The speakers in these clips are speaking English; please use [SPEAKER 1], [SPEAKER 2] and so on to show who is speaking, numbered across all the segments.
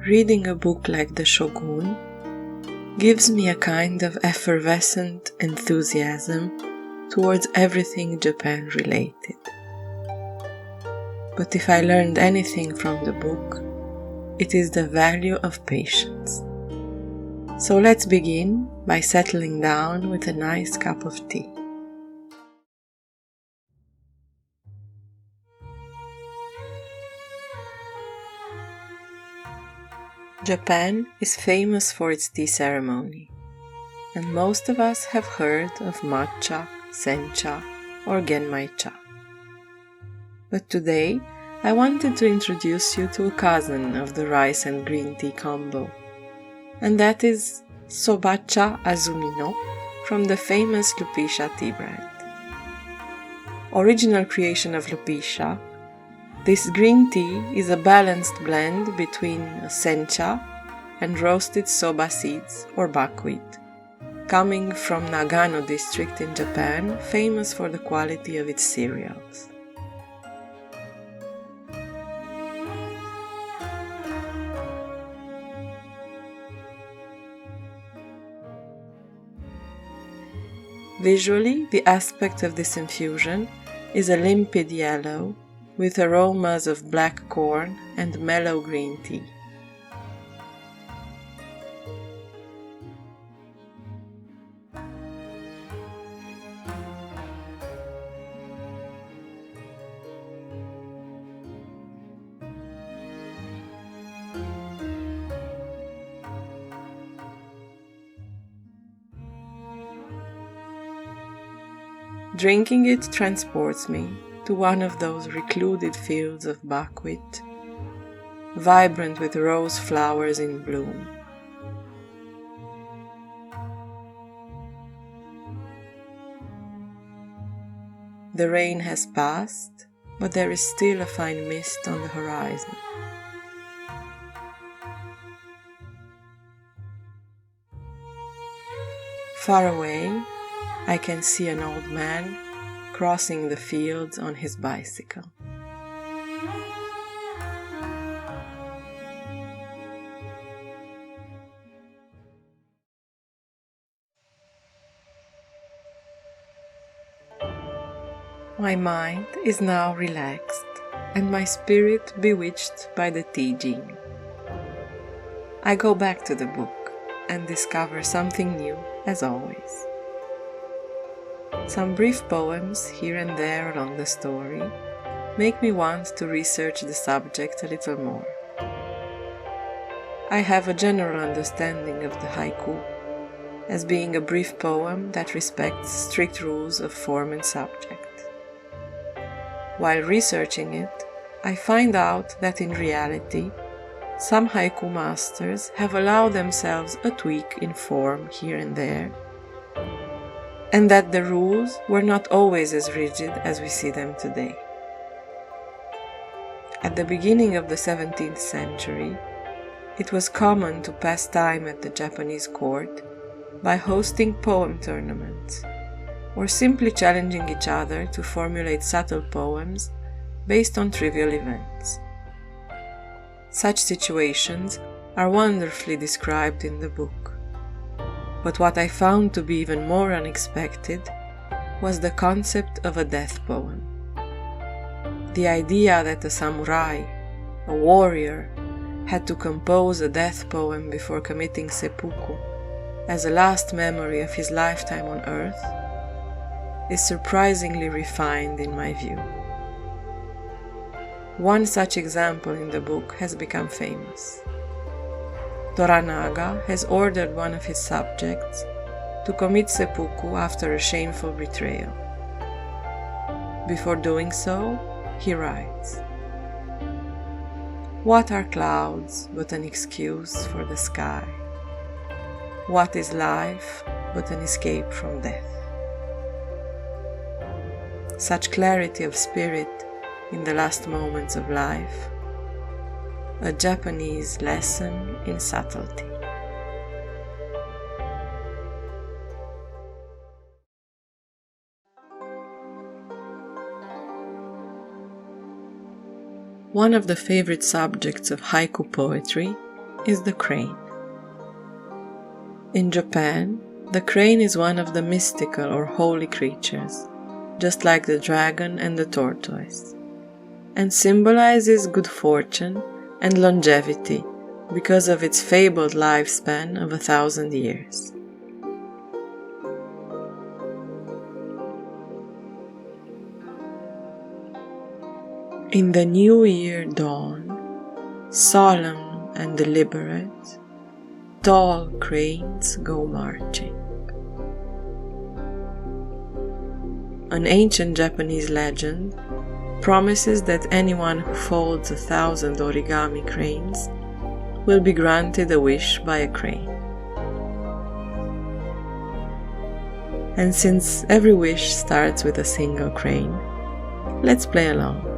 [SPEAKER 1] reading a book like the Shogun gives me a kind of effervescent enthusiasm towards everything Japan related. But if I learned anything from the book, it is the value of patience. So let's begin by settling down with a nice cup of tea. Japan is famous for its tea ceremony, and most of us have heard of matcha, sencha, or genmaicha. But today, I wanted to introduce you to a cousin of the rice and green tea combo, and that is sobacha azumino from the famous Lupisha tea brand. Original creation of Lupisha, this green tea is a balanced blend between sencha and roasted soba seeds or buckwheat, coming from Nagano district in Japan, famous for the quality of its cereals. Visually, the aspect of this infusion is a limpid yellow with aromas of black corn and mellow green tea. Drinking it transports me to one of those recluded fields of buckwheat, vibrant with rose flowers in bloom. The rain has passed, but there is still a fine mist on the horizon. Far away, I can see an old man crossing the fields on his bicycle. My mind is now relaxed and my spirit bewitched by the tea gene. I go back to the book and discover something new as always. Some brief poems here and there along the story make me want to research the subject a little more. I have a general understanding of the haiku as being a brief poem that respects strict rules of form and subject. While researching it, I find out that in reality, some haiku masters have allowed themselves a tweak in form here and there, and that the rules were not always as rigid as we see them today. At the beginning of the 17th century, it was common to pass time at the Japanese court by hosting poem tournaments, or simply challenging each other to formulate subtle poems based on trivial events. Such situations are wonderfully described in the book. But what I found to be even more unexpected was the concept of a death poem. The idea that a samurai, a warrior, had to compose a death poem before committing seppuku as a last memory of his lifetime on earth is surprisingly refined in my view. One such example in the book has become famous. Toranaga has ordered one of his subjects to commit seppuku after a shameful betrayal. Before doing so, he writes, "What are clouds but an excuse for the sky? What is life but an escape from death?" Such clarity of spirit in the last moments of life, a Japanese lesson in subtlety. One of the favorite subjects of haiku poetry is the crane. In Japan, the crane is one of the mystical or holy creatures, just like the dragon and the tortoise, and symbolizes good fortune and longevity because of its fabled lifespan of 1,000 years. In the new year dawn, solemn and deliberate, tall cranes go marching. An ancient Japanese legend promises that anyone who folds 1,000 origami cranes will be granted a wish by a crane. And since every wish starts with a single crane, let's play along.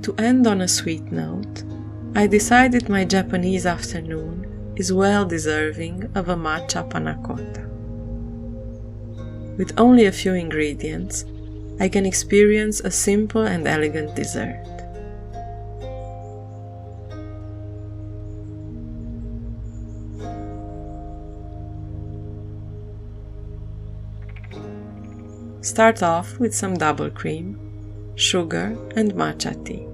[SPEAKER 1] To end on a sweet note, I decided my Japanese afternoon is well deserving of a matcha panna cotta. With only a few ingredients, I can experience a simple and elegant dessert. Start off with some double cream, sugar and matcha tea.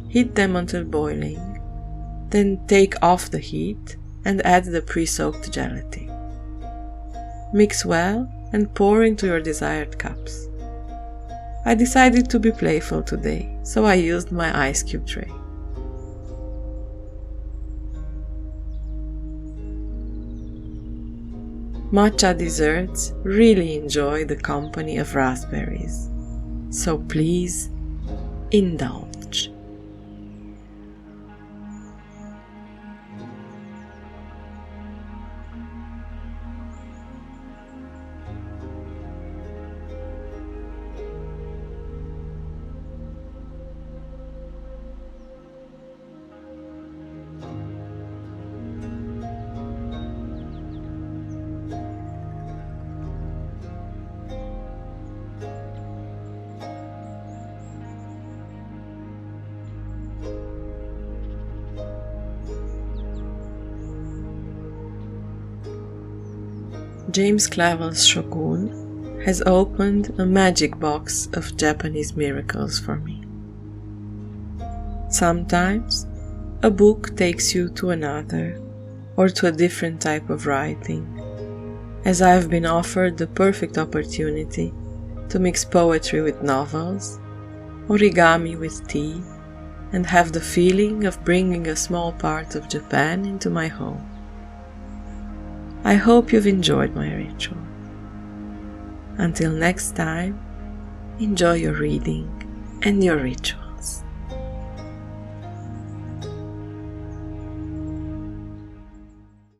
[SPEAKER 1] Heat them until boiling, then take off the heat and add the pre-soaked gelatin. Mix well and pour into your desired cups. I decided to be playful today, so I used my ice cube tray. Matcha desserts really enjoy the company of raspberries, so please indulge. James Clavell's Shogun has opened a magic box of Japanese miracles for me. Sometimes, a book takes you to another, or to a different type of writing, as I have been offered the perfect opportunity to mix poetry with novels, origami with tea, and have the feeling of bringing a small part of Japan into my home. I hope you've enjoyed my ritual. Until next time, enjoy your reading and your ritual.